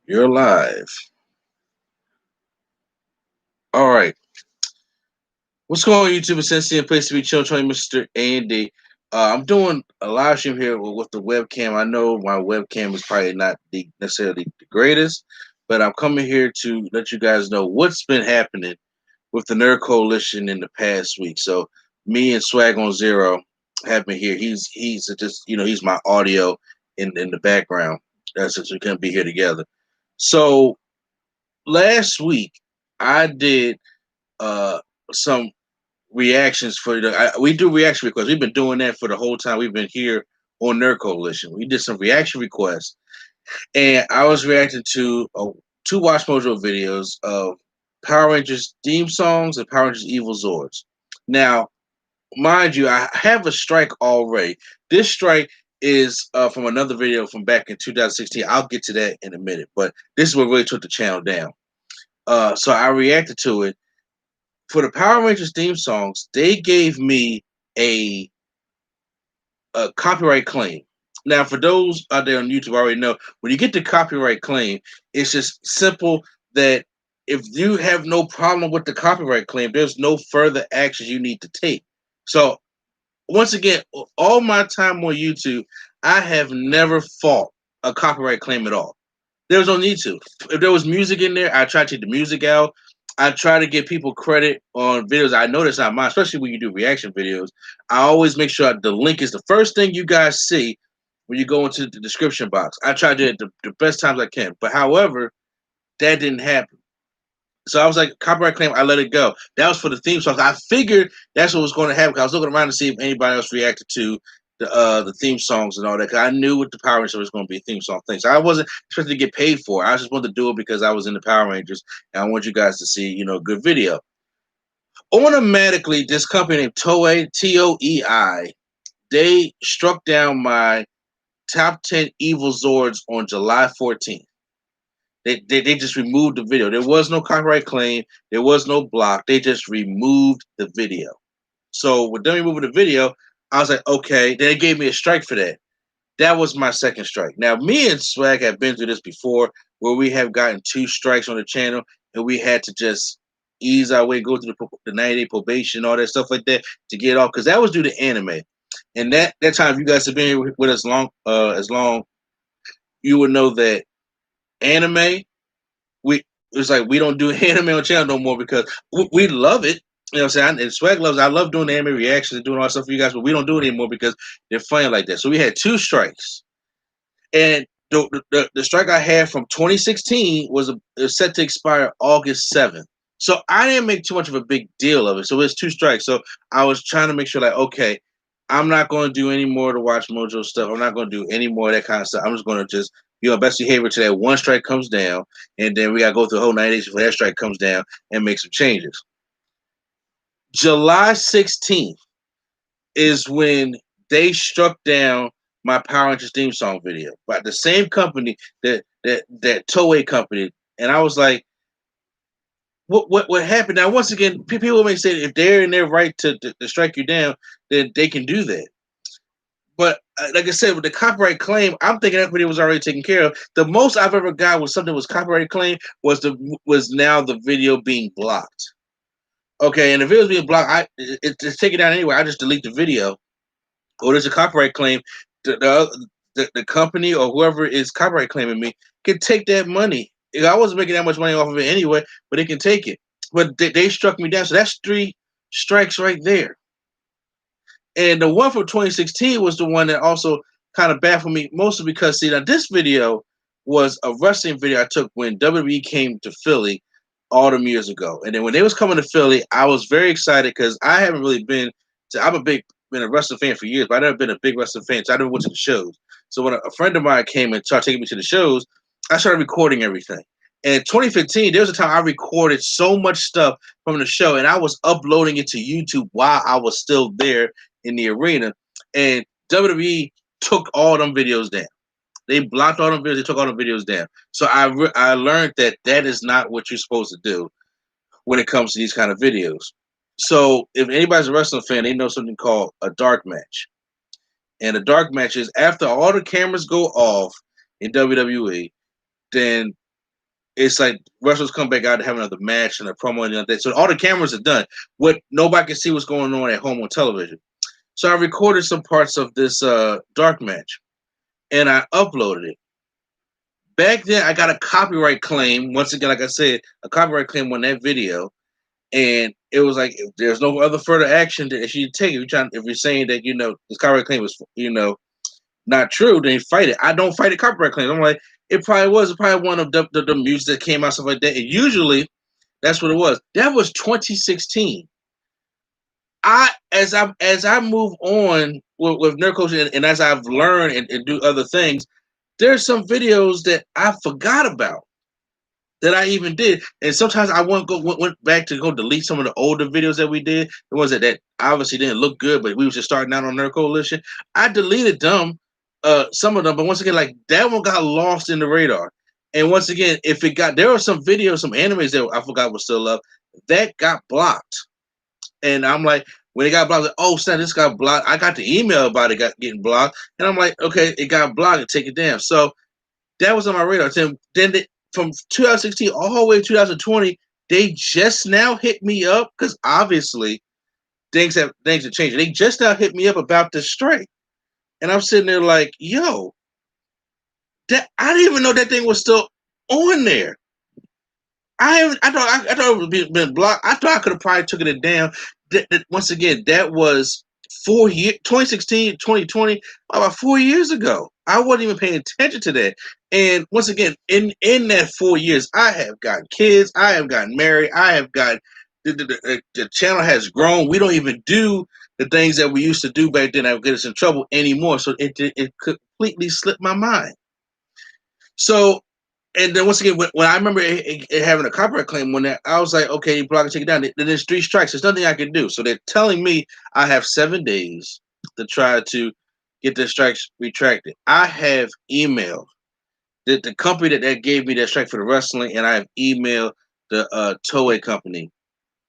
You're live. All right. What's going on, YouTube? It's Sensei and Place to Be Chill, Tony Mr. Andy. I'm doing a live stream here with the webcam. I know my webcam is probably not necessarily the greatest, but I'm coming here to let you guys know what's been happening with the Nerd Coalition in the past week. So me and Swag on Zero have been here. He's just he's my audio in the background. Since we couldn't be here together. So last week I did uh some reactions for we do reaction requests. We've been doing that for the whole time we've been here on Nerd Coalition. We did some reaction requests, and I was reacting to two Watch Mojo videos of Power Rangers theme songs and Power Rangers Evil Zords. Now, mind you, I have a strike already. This strike is from another video from back in 2016. I'll get to that in a minute, but this is what really took the channel down. So I reacted to it for the Power Rangers theme songs. They gave me a copyright claim. Now, for those out there on YouTube, already know when you get the copyright claim, it's just simple that if you have no problem with the copyright claim, there's no further actions you need to take. So, once again, all my time on YouTube, I have never fought a copyright claim at all. There was no need to. If there was music in there, I try to take the music out. I try to give people credit on videos. I know that's not mine, especially when you do reaction videos. I always make sure the link is the first thing you guys see when you go into the description box. I try to do it the best times I can. But however, that didn't happen. So I was like, copyright claim, I let it go. That was for the theme song. I figured that's what was going to happen. I was looking around to see if anybody else reacted to the theme songs and all that. Cause I knew with the Power Rangers was going to be a theme song thing. So I wasn't expecting to get paid for it. I just wanted to do it because I was in the Power Rangers and I want you guys to see, a good video. Automatically, this company named Toei, Toei, they struck down my top 10 Evil Zords on July 14th. They just removed the video. There was no copyright claim. There was no block. They just removed the video. So with them removing the video, I was like, okay. Then they gave me a strike for that. That was my second strike. Now, me and Swag have been through this before where we have gotten two strikes on the channel and we had to just ease our way, go through the 90-day probation, all that stuff like that to get off. Because that was due to anime. And that time, if you guys have been here with us as long, you would know that anime, we it's like we don't do anime on channel no more because we love it. You know what I'm saying? And Swag loves it. I love doing the anime reactions and doing all that stuff for you guys, but we don't do it anymore because they're funny like that. So we had two strikes. And the strike I had from 2016 was set to expire August 7th. So I didn't make too much of a big deal of it. So it's two strikes. So I was trying to make sure, like, okay, I'm not going to do any more to Watch Mojo stuff. I'm not going to do any more of that kind of stuff. I'm just going to just be on best behavior till that one strike comes down, and then we got to go through the whole 90 days before that strike comes down and make some changes. July 16th is when they struck down my Power Rangers theme song video by the same company that Toei company, and I was like, what happened? Now, once again, people may say if they're in their right to strike you down, then they can do that. But like I said, with the copyright claim, I'm thinking that video was already taken care of. The most I've ever got with something was copyright claim was now the video being blocked. Okay, and the video's being blocked. It's taken down anyway. I just delete the video. Or there's a copyright claim. The company or whoever is copyright claiming me can take that money. I wasn't making that much money off of it anyway, but they can take it. But they struck me down. So that's three strikes right there. And the one from 2016 was the one that also kind of baffled me, mostly because, see, now this video was a wrestling video I took when WWE came to Philly all them years ago. And then when they was coming to Philly, I was very excited because I haven't really been to, been a wrestling fan for years, but I've never been a big wrestling fan, so I never went to the shows. So when a friend of mine came and started taking me to the shows, I started recording everything. And in 2015, there was a time I recorded so much stuff from the show, and I was uploading it to YouTube while I was still there in the arena. And WWE took all them videos down. They blocked all them videos. They took all them videos down. So I learned that is not what you're supposed to do when it comes to these kind of videos. So if anybody's a wrestling fan, they know something called a dark match. And a dark match is after all the cameras go off in WWE, then it's like wrestlers come back out to have another match and a promo and that. So all the cameras are done. What nobody can see what's going on at home on television. So I recorded some parts of this dark match and I uploaded it. Back then, I got a copyright claim. Once again, like I said, a copyright claim on that video, and it was like if there's no other further action that you take. If you're saying that this copyright claim is not true, then fight it. I don't fight a copyright claim. I'm like, it probably was. It probably one of the music that came out, stuff like that. And usually, that's what it was. That was 2016. As I move on with nerd culture and as I've learned and do other things, there's some videos that I forgot about that I even did. And sometimes I went back to go delete some of the older videos that we did, the ones that obviously didn't look good, but we was just starting out on Nerd Coalition. I deleted them, some of them, but once again, like that one got lost in the radar. And once again, there were some videos, some animes that I forgot was still up that got blocked. And I'm like, when it got blocked, like, oh snap, this got blocked. I got the email about it getting blocked, and I'm like, okay, it got blocked, and take it down. So that was on my radar. From 2016 all the way to 2020, they just now hit me up because obviously things have changed. They just now hit me up about this strike, and I'm sitting there like, yo, that I didn't even know that thing was still on there. I thought it was been blocked. I thought I could have probably taken it down. Once again, that was 4 years, 2016, 2020, about 4 years ago. I wasn't even paying attention to that. And once again, in that 4 years, I have gotten kids. I have gotten married. I have got the channel has grown. We don't even do the things that we used to do back then that would get us in trouble anymore. So it completely slipped my mind. So, and then once again, when I remember it having a copyright claim, I was like, okay, you block it, take it down. Then there's 3 strikes. There's nothing I can do. So they're telling me I have 7 days to try to get the strikes retracted. I have emailed the company that gave me that strike for the wrestling, and I have emailed the Toei company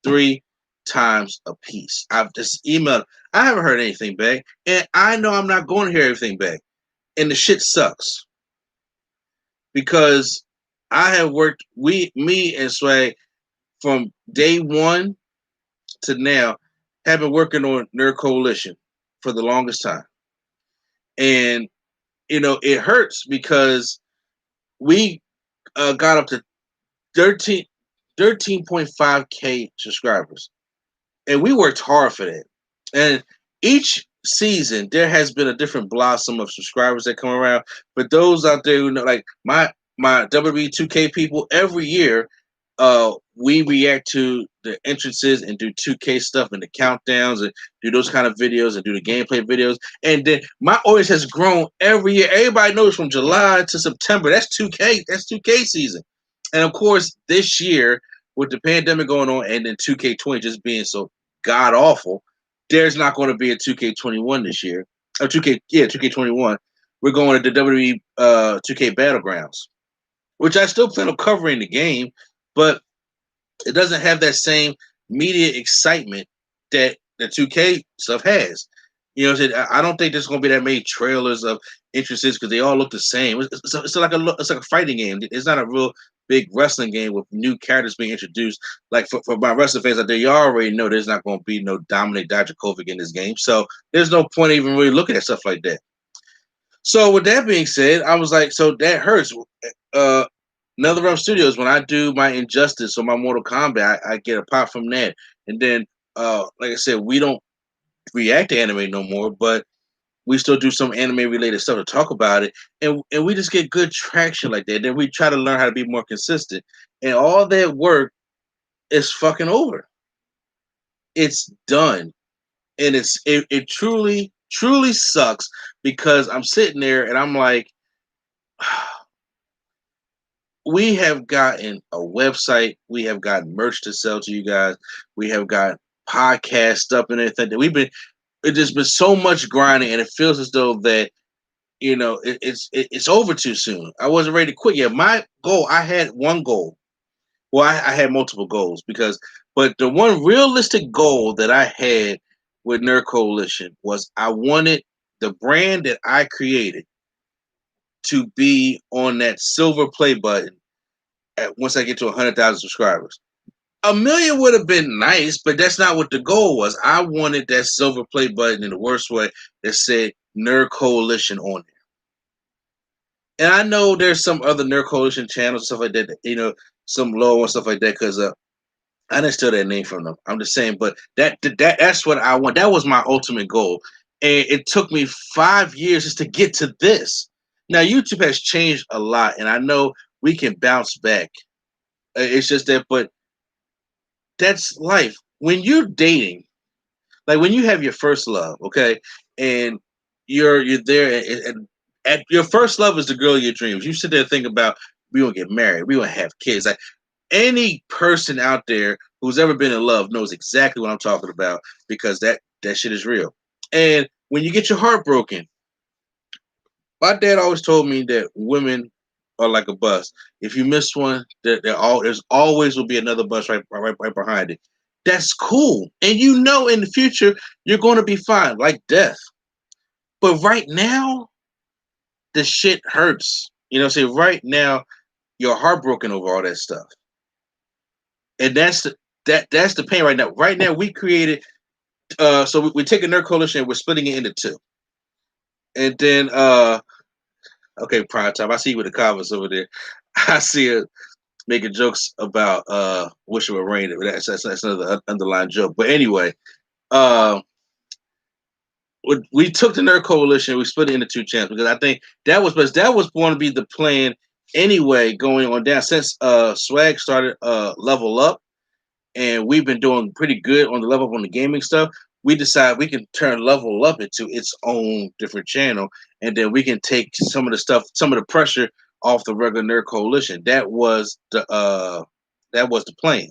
3 times a piece. I've just emailed. I haven't heard anything back, and I know I'm not going to hear everything back. And the shit sucks because I have worked me and Swag from day one to now have been working on Nerd Coalition for the longest time. And it hurts because we got up to 13.5K subscribers. And we worked hard for that. And each season there has been a different blossom of subscribers that come around. But those out there who know, like my WWE 2K people, every year, we react to the entrances and do 2K stuff and the countdowns and do those kind of videos and do the gameplay videos. And then my audience has grown every year. Everybody knows from July to September. That's 2K. That's 2K season. And of course, this year with the pandemic going on and then 2K20 just being so god awful, there's not going to be a 2K21 this year. Or 2K21. We're going to the WWE 2K Battlegrounds, which I still plan on covering the game, but it doesn't have that same media excitement that the 2K stuff has. I don't think there's going to be that many trailers of entrances because they all look the same. It's like a fighting game. It's not a real big wrestling game with new characters being introduced. Like for my wrestling fans out there, you already know there's not going to be no Dominic Dijakovic in this game, so there's no point even really looking at stuff like that. So with that being said, I was like, so that hurts. NetherRealm Studios, when I do my Injustice or my Mortal Kombat, I get a pop from that. And then, like I said, we don't react to anime no more, but we still do some anime related stuff to talk about it. And we just get good traction like that. Then we try to learn how to be more consistent. And all that work is fucking over. It's done. And it truly, truly sucks because I'm sitting there and I'm like, we have gotten a website, we have gotten merch to sell to you guys, we have got podcast up and everything that it's just been so much grinding, and it feels as though that it's over too soon. I wasn't ready to quit yet. My goal, I had one goal. Well, I had multiple goals but the one realistic goal that I had with Nerd Coalition was I wanted the brand that I created to be on that silver play button once I get to 100,000 subscribers. A million would have been nice, but that's not what the goal was. I wanted that silver play button in the worst way that said Nerd Coalition on it. And I know there's some other Nerd Coalition channels and stuff like that, some low and stuff like that, because I didn't steal that name from them. I'm just saying, but that's what I want. That was my ultimate goal. And it took me 5 years just to get to this. Now, YouTube has changed a lot, and I know we can bounce back. It's just that, but that's life. When you're dating, like when you have your first love, okay, and you're there, and at your first love is the girl of your dreams. You sit there and think about we gonna get married, we gonna have kids. Like any person out there who's ever been in love knows exactly what I'm talking about because that shit is real. And when you get your heart broken, my dad always told me that women are like a bus. If you miss one, there's always will be another bus right behind it. That's cool, and in the future you're going to be fine, like death. But right now, the shit hurts. Say right now you're heartbroken over all that stuff, and that's the pain right now. Right now, we created. So we take a nerd coalition, and we're splitting it into two, and then okay, prime time. I see you with the comments over there. I see it making jokes about wish it were rain. That's another underlying joke. But anyway, uh, we took the Nerd Coalition, we split it into two channels because I think that was going to be the plan anyway going on down since Swag started Level Up, and we've been doing pretty good on the level up on the gaming stuff. We decided we can turn Level Up into its own different channel, and then we can take some of the stuff, some of the pressure off the regular Nerd Coalition. That was the plan.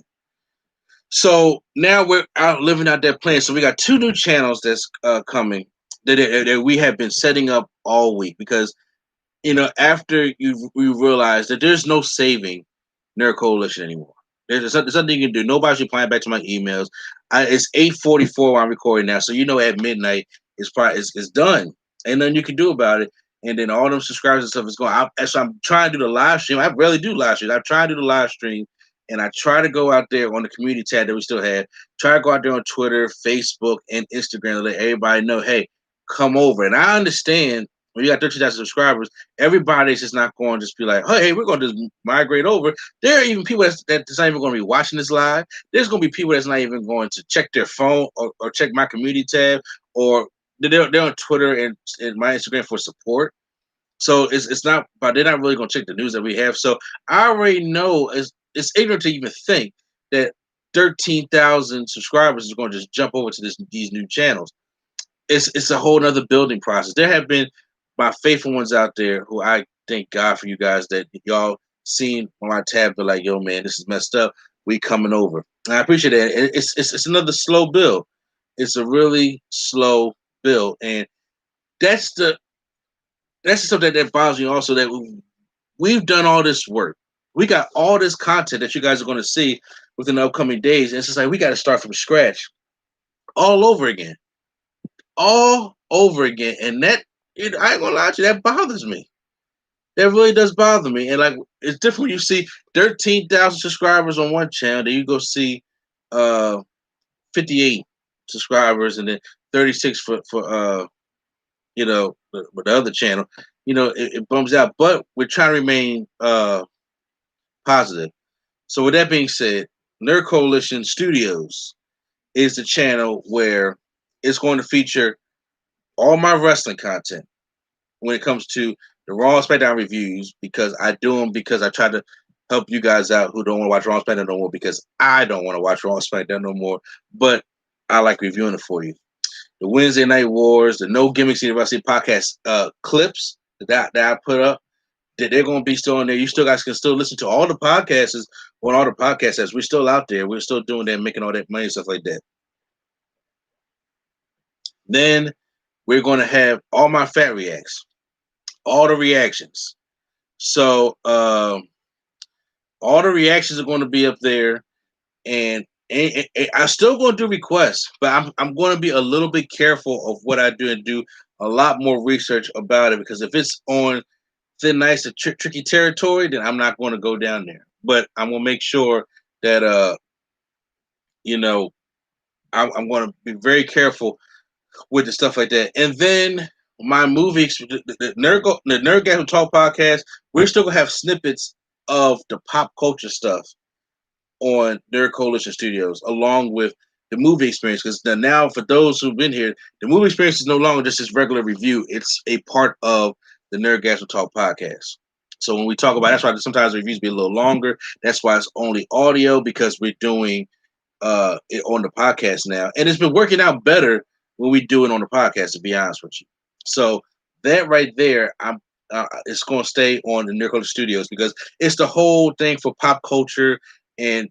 So now we're out living out that plan. So we got two new channels that's coming that we have been setting up all week because after we realize that there's no saving Nerd Coalition anymore. There's nothing you can do. Nobody's replying back to my emails. It's 8:44 while I'm recording now, so at midnight it's done. Ain't nothing you can do about it. And then all them subscribers and stuff is going. So I'm trying to do the live stream. I rarely do live streams. I try to do the live stream, and I try to go out there on the community tab that we still have. Try to go out there on Twitter, Facebook, and Instagram to let everybody know, hey, come over. And I understand when you got 13,000 subscribers, everybody's just not going to just be like, hey, we're going to just migrate over. There are even people that's not even going to be watching this live. There's going to be people that's not even going to check their phone or check my community tab, or they're on Twitter and my Instagram for support. So it's not, but they're not really going to check the news that we have. So I already know it's ignorant to even think that 13,000 subscribers is going to just jump over to these new channels. It's a whole other building process. There have been my faithful ones out there who I thank God for you guys that y'all seen on my tab, but like, yo, man, this is messed up. We coming over. And I appreciate that. It's another slow build. It's a really slow build, and that's the stuff that bothers me. Also, that we've done all this work. We got all this content that you guys are going to see within the upcoming days, and it's just like we got to start from scratch all over again, and that I ain't gonna lie to you, that bothers me. That really does bother me. And like it's different when you see 13,000 subscribers on one channel, then you go see 58 subscribers and then 36 for the other channel. It bums out. But we're trying to remain positive. So with that being said, Nerd Coalition Studios is the channel where it's going to feature all my wrestling content when it comes to the Raw and SmackDown reviews, because I do them because I try to help you guys out who don't want to watch Raw and SmackDown no more, because I don't want to watch Raw and SmackDown no more, but I like reviewing it for you. The Wednesday Night Wars, the No Gimmicks University podcast clips that I put up, that they're going to be still in there. You still guys can still listen to all the podcasts on all the podcasts. We're still out there. We're still doing that, making all that money and stuff like that. Then we're going to have all my fat reacts, all the reactions. So all the reactions are going to be up there, and I'm still going to do requests, but I'm going to be a little bit careful of what I do and do a lot more research about it, because if it's on thin ice or tricky territory, then I'm not going to go down there. but I'm gonna make sure that you know, I'm gonna be very careful with the stuff like that. And then my movies, the Nerd Guy Who Talk podcast, we're still gonna have snippets of the pop culture stuff on Nerd Coalition Studios, along with the movie experience. Because now, for those who've been here, the movie experience is no longer just this regular review; it's a part of the Nerd Guys Who Talk podcast. So when we talk about, that's why sometimes the reviews be a little longer. That's why it's only audio because we're doing it on the podcast now, and it's been working out better when we do it on the podcast. To be honest with you, so that right there, it's going to stay on the Nerd Culture Studios because it's the whole thing for pop culture and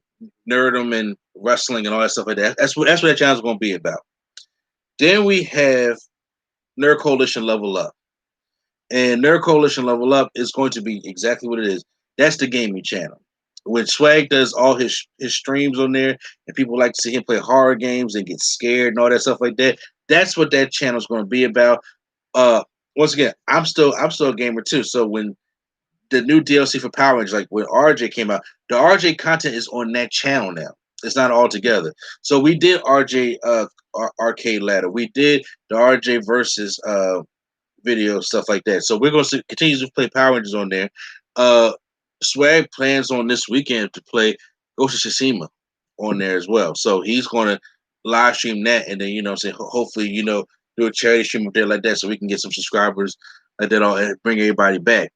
nerdum and wrestling and all that stuff like that. That's what that channel is going to be about. Then we have Nerd Coalition Level Up, and Nerd Coalition Level Up is going to be exactly what it is. That's the gaming channel. When Swag does all his streams on there, and people like to see him play horror games and get scared and all that stuff like that, that's what that channel is going to be about. Uh, Once again, I'm still a gamer too. So when the new DLC for Power Rangers, like when RJ came out, the RJ content is on that channel now. It's not all together. So we did RJ Arcade Ladder. We did the RJ versus video stuff like that. So we're going to continue to play Power Rangers on there. Uh, Swag plans on this weekend to play Ghost of Tsushima on there as well. So he's going to live stream that, and then say hopefully do a charity stream up there like that, so we can get some subscribers like that, all and bring everybody back.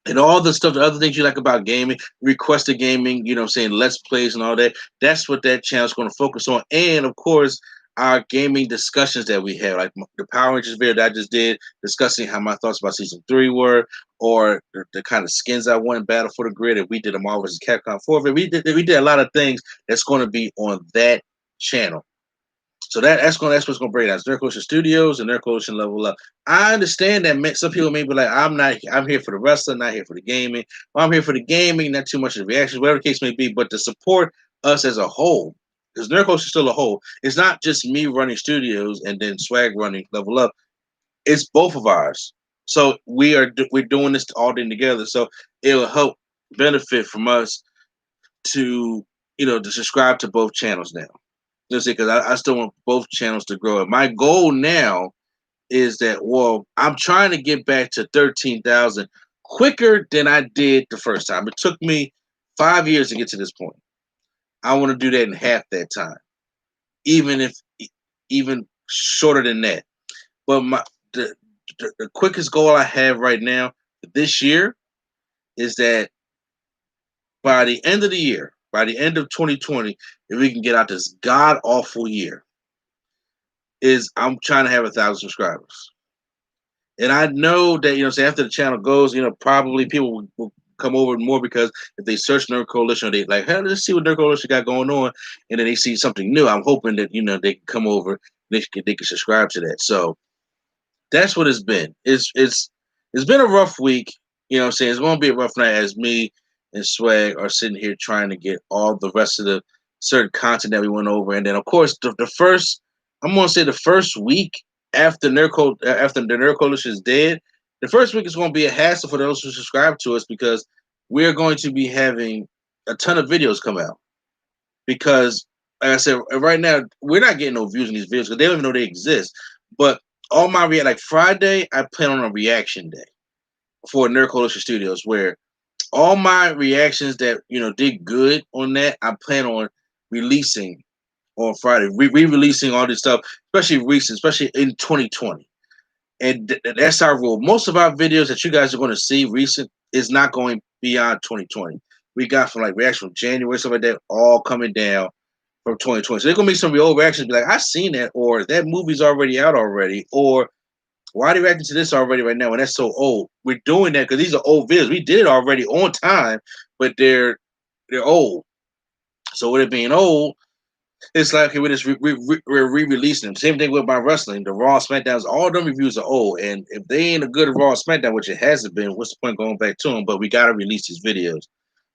And all the stuff, the other things you like about gaming, requested gaming, saying let's plays and all that. That's what that channel is going to focus on. And of course, our gaming discussions that we have, like the Power Rangers video that I just did, discussing how my thoughts about season 3 were, or the kind of skins I want in Battle for the Grid. And we did a Marvel vs. Capcom 4. We did a lot of things that's going to be on that channel. So that's what's gonna bring us Nerd Coalition Studios and Nerd Coalition Level Up. I understand that some people may be like, I'm here for the wrestling, not here for the gaming. Or I'm here for the gaming, not too much of the reactions, whatever the case may be. But to support us as a whole, because Nerd Coalition is still a whole. It's not just me running studios and then Swag running Level Up. It's both of ours. So we're doing this all in together. So it'll help benefit from us to to subscribe to both channels now. Let's say because I still want both channels to grow. My goal now is that I'm trying to get back to 13,000 quicker than I did the first time. It took me 5 years to get to this point. I want to do that in half that time, even if even shorter than that. But the quickest goal I have right now this year is that by the end of the year, by the end of 2020, if we can get out this god awful year, is I'm trying to have 1,000 subscribers. And I know that, say after the channel goes, probably people will come over more because if they search Nerd Coalition, they like, hey, let's see what Nerd Coalition got going on, and then they see something new. I'm hoping that they can come over, and they can subscribe to that. So that's what it's been. It's been a rough week. What I'm saying? It's gonna be a rough night as me and Swag are sitting here trying to get all the rest of the certain content that we went over. And then of course the first I'm gonna say the first week after after the Nerd Coalition is dead, the first week is gonna be a hassle for those who subscribe to us because we're going to be having a ton of videos come out. Because like I said, right now we're not getting no views in these videos because they don't even know they exist. But all my like Friday, I plan on a reaction day for Nerd Coalition Studios where all my reactions that did good on that, I plan on releasing on Friday, re-releasing all this stuff, especially recent, especially in 2020. And that's our rule. Most of our videos that you guys are going to see recent is not going beyond 2020. We got from like reaction from January, stuff like that, all coming down from 2020. So there's gonna be some real reactions, be like, I seen that, or that movie's already out already, or why are they reacting to this already right now? And that's so old. We're doing that because these are old videos. We did it already on time, but they're old. So with it being old, it's like okay, we're re-releasing them. Same thing with my wrestling. The Raw SmackDowns, all them reviews are old. And if they ain't a good Raw SmackDown, which it hasn't been, what's the point going back to them? But we gotta release these videos.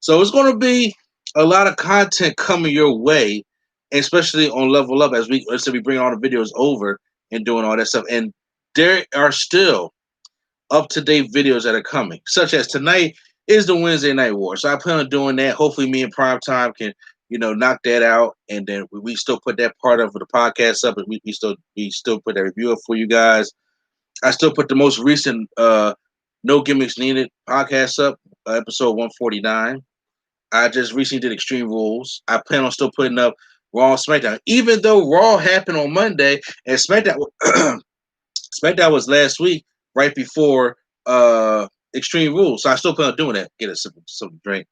So it's gonna be a lot of content coming your way, especially on Level Up as we bring all the videos over and doing all that stuff. And there are still up to date videos that are coming, such as tonight. is the Wednesday Night War. So I plan on doing that. Hopefully, me and Prime Time can knock that out, and then we still put that part of the podcast up, and we still put that review up for you guys. I still put the most recent No Gimmicks Needed podcast up, episode 149. I just recently did Extreme Rules. I plan on still putting up Raw and SmackDown, even though Raw happened on Monday and SmackDown was last week, right before Extreme Rules. So I still plan on doing that. Get a some drink.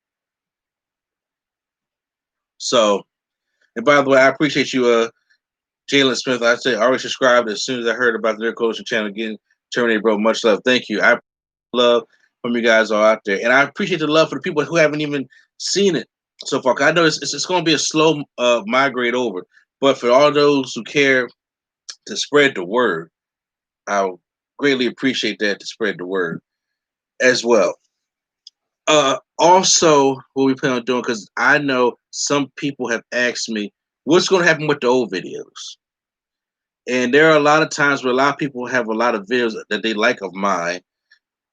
So, and by the way, I appreciate you, Jalen Smith. I already subscribed as soon as I heard about the Nerd Coalition channel again. Terminator, bro. Much love. Thank you. I love from you guys all out there, and I appreciate the love for the people who haven't even seen it so far. 'Cause I know it's going to be a slow migrate over, but for all those who care to spread the word, I greatly appreciate that to spread the word as well. Also, what we plan on doing, because I know some people have asked me what's going to happen with the old videos. And there are a lot of times where a lot of people have a lot of videos that they like of mine,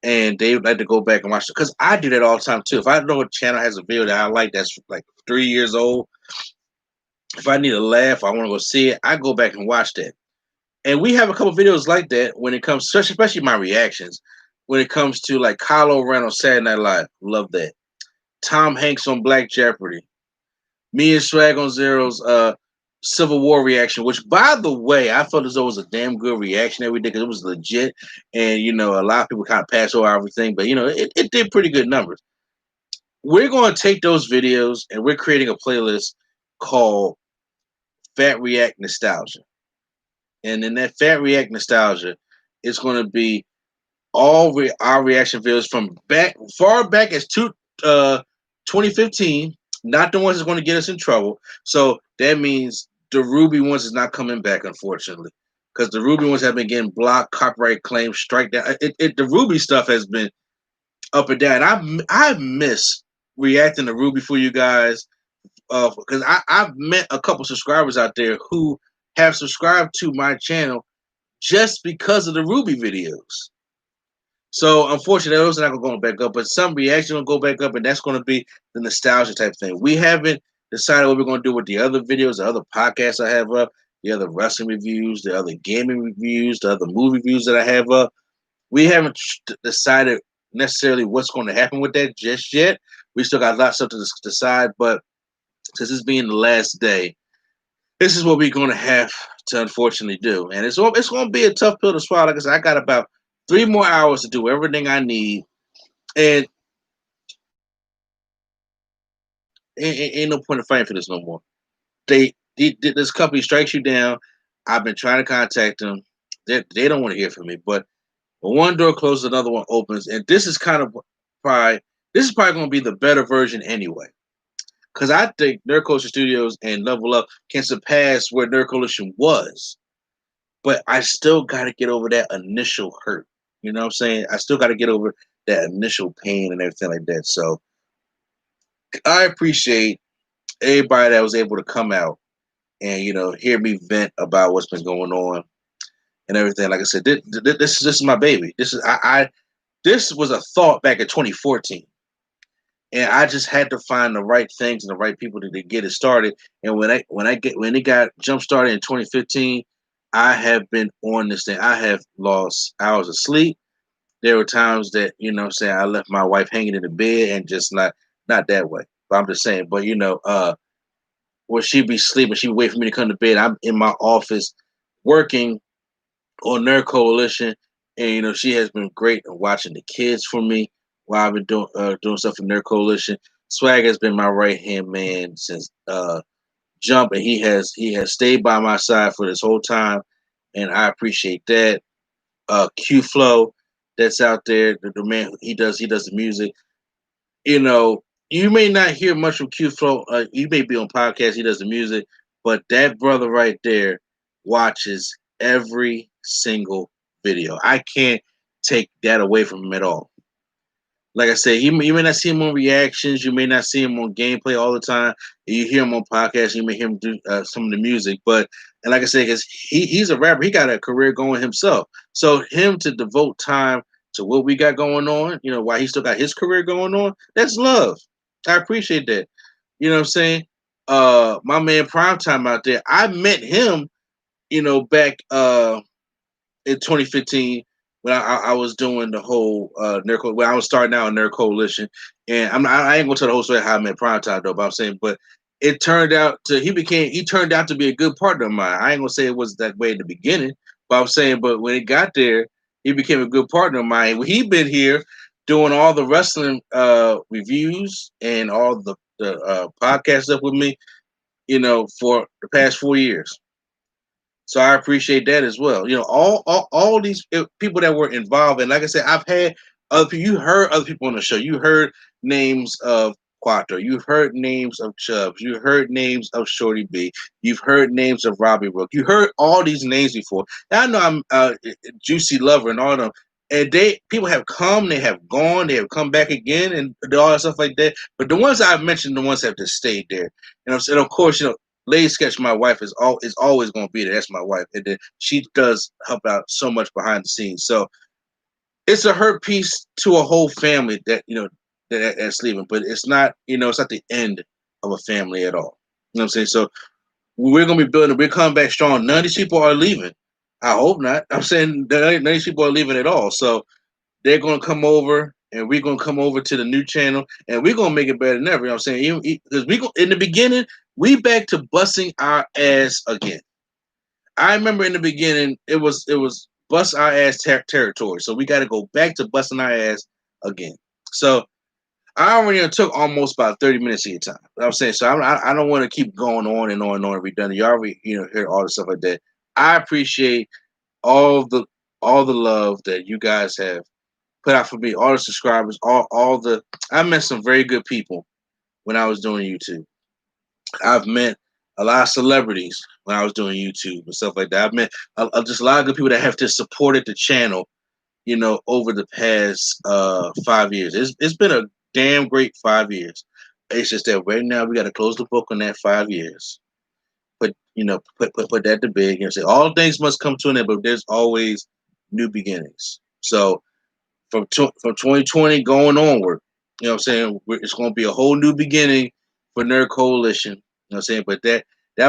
and they would like to go back and watch it. Because I do that all the time too. If I know a channel has a video that I like that's like 3 years old, if I need a laugh, I want to go see it, I go back and watch that. And we have a couple videos like that when it comes, especially my reactions, when it comes to like Kylo Ren on Saturday Night Live. Love that. Tom Hanks on Black Jeopardy. Me and Swag on Zero's Civil War reaction, which by the way, I felt as though it was a damn good reaction that we did because it was legit. And a lot of people kind of pass over everything, but it did pretty good numbers. We're going to take those videos and we're creating a playlist called Fat React Nostalgia. And in that Fat React Nostalgia, it's going to be all our reaction videos from far back as 2015, not the ones that's going to get us in trouble. So that means the Ruby ones is not coming back, unfortunately, because the Ruby ones have been getting blocked, copyright claims, strike down. The Ruby stuff has been up and down. I miss reacting to Ruby for you guys because I've met a couple subscribers out there who have subscribed to my channel just because of the Ruby videos. So unfortunately, those are not going back up, but some reaction will go back up, and that's going to be the nostalgia type thing. We haven't decided what we're going to do with the other videos, the other podcasts I have up, the other wrestling reviews, the other gaming reviews, the other movie reviews that I have up. We haven't decided necessarily what's going to happen with that just yet. We still got lots of stuff to decide, but since it's being the last day, this is what we're going to have to unfortunately do, and it's going to be a tough pill to swallow. Like I said, I got about 3 more hours to do everything I need, and ain't no point in fighting for this no more. This company strikes you down. I've been trying to contact them. They don't want to hear from me, but when one door closes, another one opens, and this is probably going to be the better version anyway. Because I think Nerd Culture Studios and Level Up can surpass where Nerd Coalition was. But I still got to get over that initial hurt. You know what I'm saying? I still got to get over that initial pain and everything like that. So I appreciate everybody that was able to come out and hear me vent about what's been going on and everything. Like I said, this is my baby. This was a thought back in 2014. And I just had to find the right things and the right people to get it started. And when it got jump started in 2015, I have been on this thing. I have lost hours of sleep. There were times that saying I left my wife hanging in the bed and just not that way. But I'm just saying. But when she'd be sleeping, she'd wait for me to come to bed. I'm in my office working on Nerd Coalition, and she has been great at watching the kids for me while I've been doing stuff for Nerd Coalition. Swag has been my right hand man since jump, and he has stayed by my side for this whole time, and I appreciate that. Q Flow, that's out there, the man, he does the music. You may not hear much from Q Flow. You may be on podcast, he does the music, but that brother right there watches every single video. I can't take that away from him at all. Like I said, you may not see him on reactions. You may not see him on gameplay all the time. You hear him on podcasts. You may hear him do some of the music. But and like I said, because he's a rapper, he got a career going himself. So him to devote time to what we got going on, why he still got his career going on. That's love. I appreciate that. You know what I'm saying? My man Primetime out there, I met him, back in 2015 when I was doing the whole when I was starting out in Nerd Coalition, and I ain't gonna tell the whole story how I met Primetime though, but I'm saying, but he turned out to be a good partner of mine. I ain't gonna say it was that way in the beginning, but I'm saying, but when it got there, he became a good partner of mine. He been here doing all the wrestling reviews and all the podcast stuff with me, for the past 4 years. So I appreciate that as well. All these people that were involved, and like I said, I've had other people. You heard other people on the show. You heard names of Quattro. You've heard names of Chubbs. You heard names of Shorty B. You've heard names of Robbie Rook. You heard all these names before. Now I know I'm Juicy Lover and all of them. And people have come, they have gone, they have come back again, and all that stuff like that. But the ones I've mentioned, the ones that have just stayed there. And of course, Lady Sketch, my wife, is always going to be there. That's my wife, and then she does help out so much behind the scenes. So it's a hurt piece to a whole family that's leaving, but it's not it's not the end of a family at all. You know what I'm saying? So we're going to be building. We're coming back strong. None of these people are leaving. I hope not. I'm saying none of these people are leaving at all. So they're going to come over, and we're going to come over to the new channel, and we're going to make it better than ever. You know what I'm saying? Because in the beginning, we back to busting our ass again. I remember in the beginning, it was bust our ass territory. So we got to go back to busting our ass again. So I already took almost about 30 minutes of your time. You know what I'm saying? So I don't want to keep going on and on and on redundant. You already hear all the stuff like that. I appreciate all the all the love that you guys have put out for me, all the subscribers, all the. I met some very good people when I was doing YouTube. I've met a lot of celebrities when I was doing YouTube and stuff like that. I've met just a lot of good people that have just supported the channel, over the past 5 years. It's been a damn great 5 years. It's just that right now we got to close the book on that 5 years. Put that to bed and say all things must come to an end, but there's always new beginnings. So from 2020 going onward. You know what I'm saying? It's going to be a whole new beginning for Nerd Coalition. You know what I'm saying? But that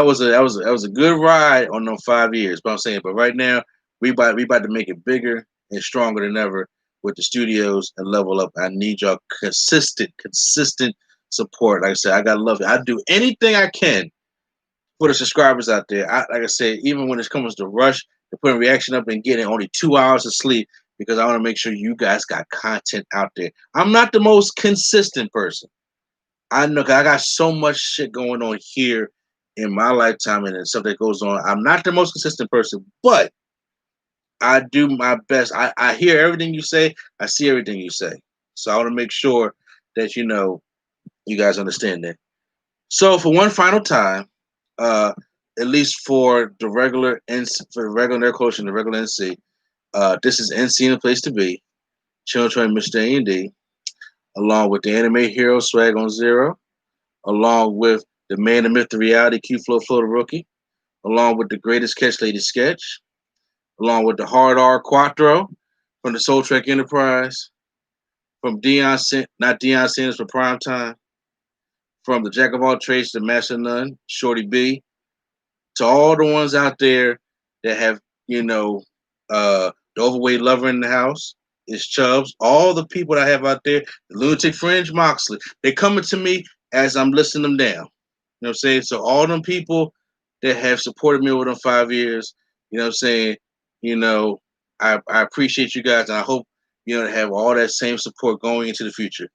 was a good ride on them 5 years. But I'm saying, but right now we about to make it bigger and stronger than ever with the studios and level up. I need y'all consistent support. Like I said, I gotta love it. I do anything I can for the subscribers out there. Like I said, even when it comes to rush to putting reaction up and getting only 2 hours of sleep because I want to make sure you guys got content out there. I'm not the most consistent person. I know 'cause I got so much shit going on here in my lifetime and stuff that goes on. I'm not the most consistent person, but I do my best. I hear everything you say. I see everything you say. So I want to make sure that you guys understand that. So for one final time, uh, at least for the regular for the regular Nerd Coach and the regular NC, this is NC in the place to be. Children, Mr. A&D, along with the anime hero Swag on Zero, along with the man, the myth, the reality, Q Flow the rookie, along with the greatest catch lady sketch, along with the hard R Quattro from the Soul Trek Enterprise, from not Dion Sanders for Prime Time, from the Jack of all trades, the Master of None, Shorty B, to all the ones out there that have, the overweight lover in the house is Chubbs. All the people that I have out there, the Lunatic Fringe, Moxley, they coming to me as I'm listing them down. You know what I'm saying? So all them people that have supported me over them 5 years, you know what I'm saying? You know, I appreciate you guys, and I hope to have all that same support going into the future.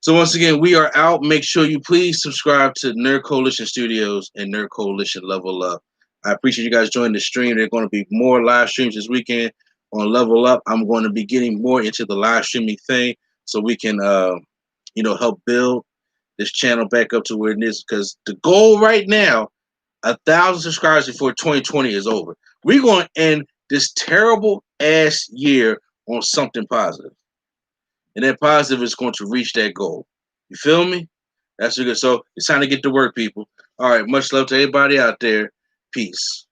So once again, we are out. Make sure you please subscribe to Nerd Coalition Studios and Nerd Coalition Level Up. I appreciate you guys joining the stream. There are going to be more live streams this weekend on Level Up. I'm going to be getting more into the live streaming thing so we can, help build this channel back up to where it is. Because the goal right now, 1,000 subscribers before 2020 is over. We're going to end this terrible ass year on something positive. And that positive is going to reach that goal. You feel me? That's good. So it's time to get to work, people. All right. Much love to everybody out there. Peace.